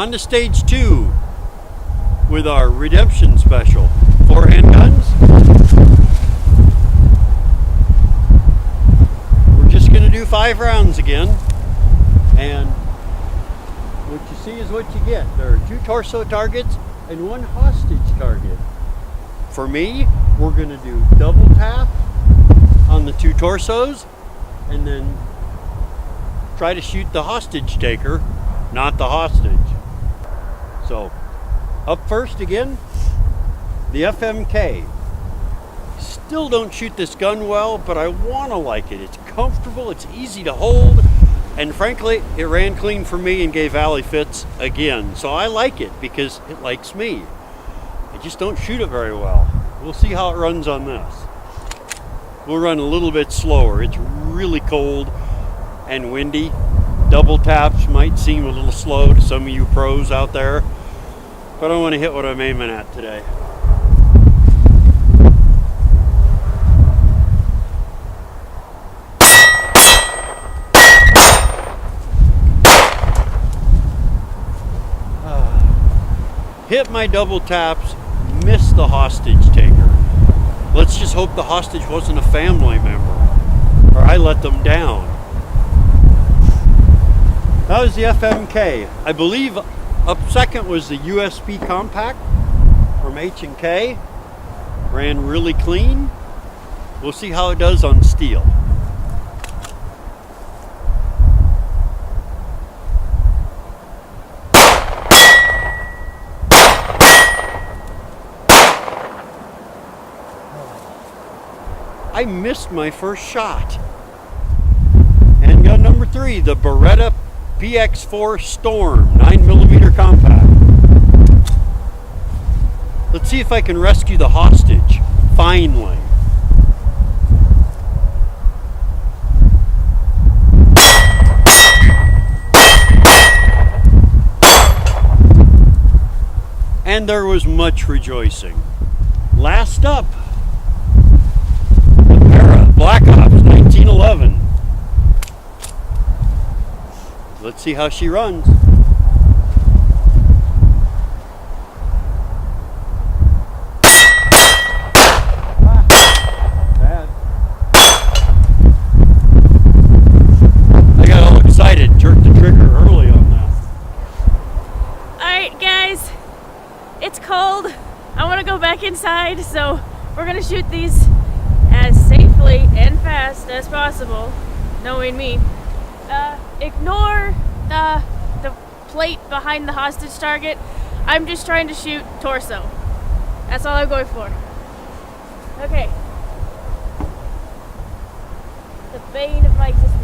on to stage 2 with our redemption special. 4 handguns. We're just going to do 5 rounds again. And what you see is what you get. There are 2 torso targets and 1 hostage target. For me, we're going to do double tap on the 2 torsos and then try to shoot the hostage taker, not the hostage. So, up first again, the FMK. Still don't shoot this gun well, but I want to like it. It's comfortable, it's easy to hold, and frankly, it ran clean for me and gave alley fits again. So I like it because it likes me. I just don't shoot it very well. We'll see how it runs on this. We'll run a little bit slower. It's really cold and windy. Double taps might seem a little slow to some of you pros out there, but I want to hit what I'm aiming at today. Hit my double taps, missed the hostage taker. Let's just hope the hostage wasn't a family member, or I let them down. That was the FMK. I believe up second was the USP Compact from H&K. Ran really clean. We'll see how it does on steel. I missed my first shot. Handgun number 3, the Beretta PX4 Storm 9mm compact. Let's see if I can rescue the hostage, finally. And there was much rejoicing. Last up, Black Ops 1911. Let's see how she runs. Bad. I got all excited, jerked the trigger early on that. Alright guys, it's cold. I want to go back inside, so we're going to shoot these as safely and fast as possible, knowing me. Ignore the plate behind the hostage target. I'm just trying to shoot torso. That's all I'm going for. Okay. The bane of my existence.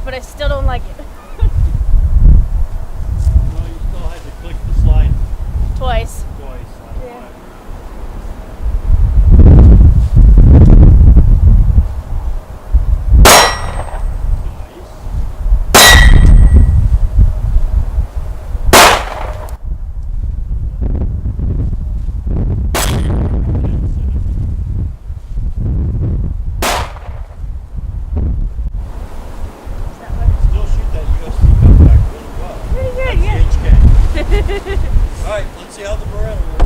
But I still don't like it. Well, you still had to click the slide Twice. Yeah. Alright, let's see how the Beretta works.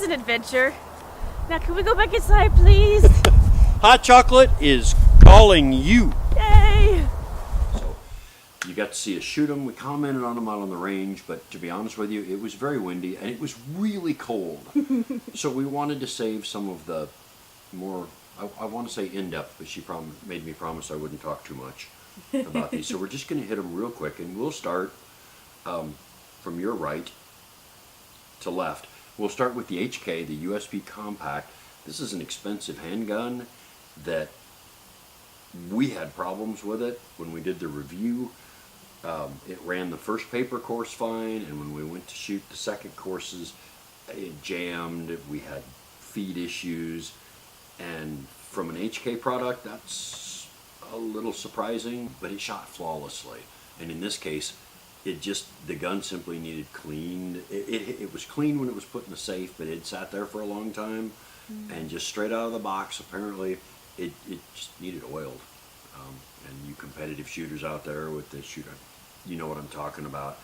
was an adventure. Now, can we go back inside, please? Hot chocolate is calling you. Yay! So you got to see us shoot them. We commented on them out on the range, but to be honest with you, it was very windy and it was really cold. So we wanted to save some of the more, I want to say in-depth, but she made me promise I wouldn't talk too much about these. So we're just going to hit them real quick, and we'll start from your right to left. We'll start with the HK, the USB Compact. This is an expensive handgun that we had problems with it when we did the review. It ran the first paper course fine, and when we went to shoot the second courses, it jammed. We had feed issues, and from an HK product, that's a little surprising, but it shot flawlessly. And in this case, the gun simply needed cleaned. It was clean when it was put in the safe, but it sat there for a long time, and just straight out of the box, apparently, it just needed oiled. And you competitive shooters out there with the shooter, you know what I'm talking about.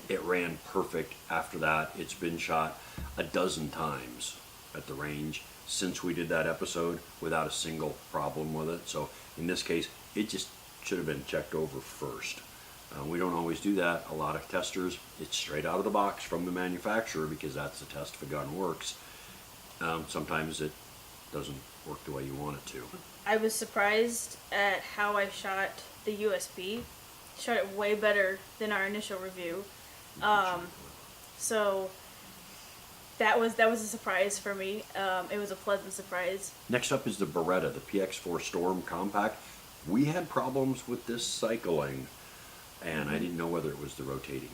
It ran perfect after that. It's been shot a dozen times at the range since we did that episode without a single problem with it. So in this case, it just should have been checked over first. We don't always do that. A lot of testers, it's straight out of the box from the manufacturer because that's the test if a gun works. Sometimes it doesn't work the way you want it to. I was surprised at how I shot the USB. Shot it way better than our initial review. So that was a surprise for me. It was a pleasant surprise. Next up is the Beretta, the PX4 Storm Compact. We had problems with this cycling, and I didn't know whether it was the rotating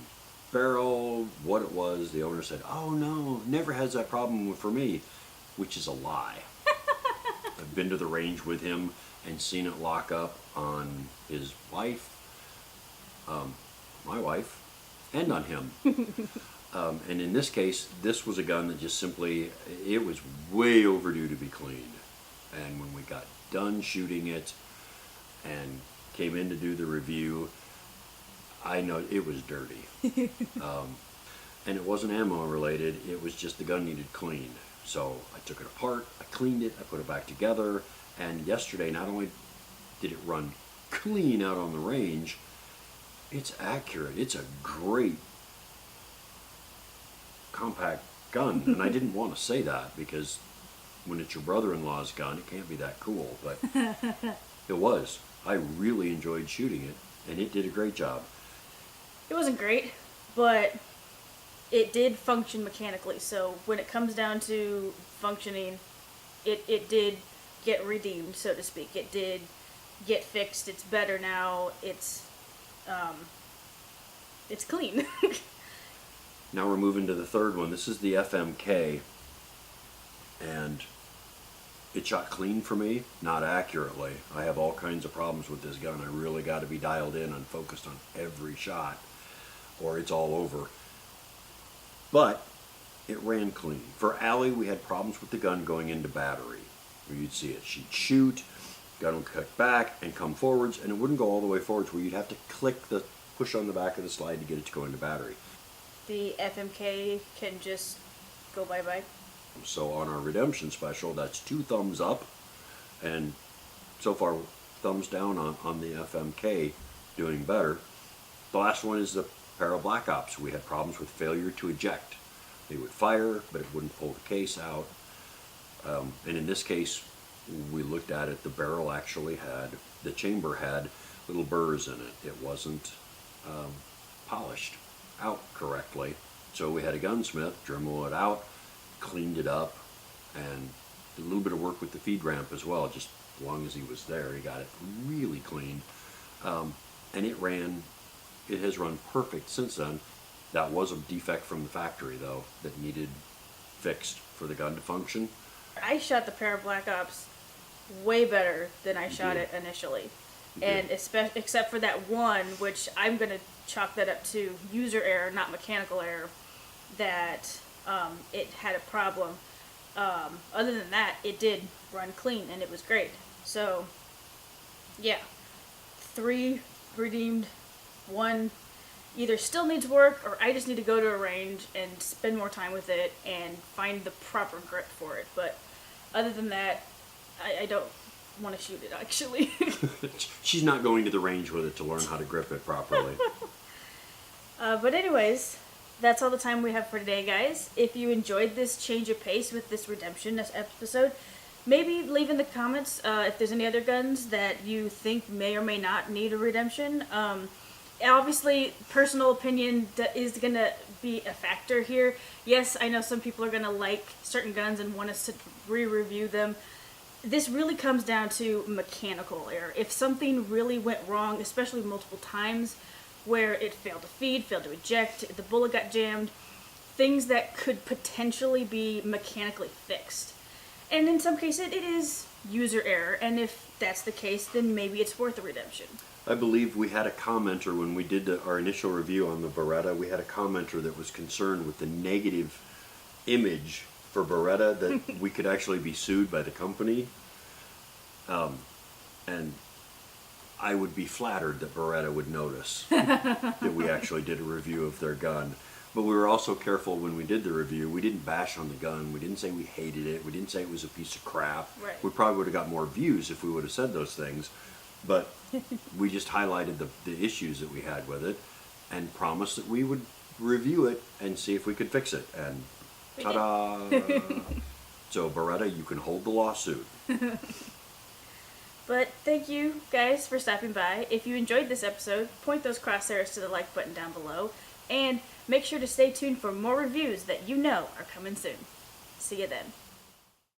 barrel, what it was. The owner said, "Oh no, never has that problem for me," which is a lie. I've been to the range with him and seen it lock up on his wife, my wife, and on him. And in this case, this was a gun that just simply, it was way overdue to be cleaned. And when we got done shooting it and came in to do the review, I know it was dirty. And it wasn't ammo related, it was just the gun needed cleaned. So I took it apart, I cleaned it, I put it back together, and yesterday not only did it run clean out on the range, it's accurate. It's a great compact gun, and I didn't want to say that because when it's your brother-in-law's gun, it can't be that cool, but it was. I really enjoyed shooting it, and it did a great job. It wasn't great, but it did function mechanically. So when it comes down to functioning, it did get redeemed, so to speak. It did get fixed. It's better now. It's clean. Now we're moving to the third one. This is the FMK, and it shot clean for me, not accurately. I have all kinds of problems with this gun. I really got to be dialed in and focused on every shot, or it's all over. But it ran clean. For Allie, we had problems with the gun going into battery. Where you'd see it, she'd shoot, gun would cut back and come forwards, and it wouldn't go all the way forwards, where you'd have to push on the back of the slide to get it to go into battery. The FMK can just go bye-bye. So on our redemption special, that's 2 thumbs up, and so far thumbs down on the FMK, doing better. The last one is the Para Black Ops. We had problems with failure to eject. They would fire, but it wouldn't pull the case out. And in this case, we looked at it, the barrel actually had, the chamber had little burrs in it. It wasn't polished out correctly. So we had a gunsmith Dremel it out, cleaned it up, and did a little bit of work with the feed ramp as well. Just as long as he was there, he got it really clean. And it has run perfect since then. That was a defect from the factory, though, that needed fixed for the gun to function. I shot the Para Black Ops way better than I shot it initially. And except for that one, which I'm going to chalk that up to user error, not mechanical error, that it had a problem. Other than that, it did run clean, and it was great. So, yeah. 3 redeemed, 1 either still needs work or I just need to go to a range and spend more time with it and find the proper grip for it. But other than that, I don't want to shoot it, actually. She's not going to the range with it to learn how to grip it properly. But anyways, that's all the time we have for today, guys. If you enjoyed this change of pace with this redemption episode, maybe leave in the comments if there's any other guns that you think may or may not need a redemption. Obviously, personal opinion is going to be a factor here. Yes, I know some people are going to like certain guns and want us to re-review them. This really comes down to mechanical error. If something really went wrong, especially multiple times, where it failed to feed, failed to eject, the bullet got jammed, things that could potentially be mechanically fixed. And in some cases, it is user error, and if that's the case, then maybe it's worth a redemption. I believe we had a commenter when we did our initial review on the Beretta. We had a commenter that was concerned with the negative image for Beretta, that we could actually be sued by the company. And I would be flattered that Beretta would notice that we actually did a review of their gun. But we were also careful when we did the review. We didn't bash on the gun. We didn't say we hated it. We didn't say it was a piece of crap. Right. We probably would have got more views if we would have said those things. But we just highlighted the issues that we had with it and promised that we would review it and see if we could fix it. And ta-da! So Beretta, you can hold the lawsuit. But thank you guys for stopping by. If you enjoyed this episode, point those crosshairs to the like button down below. And make sure to stay tuned for more reviews that you know are coming soon. See you then.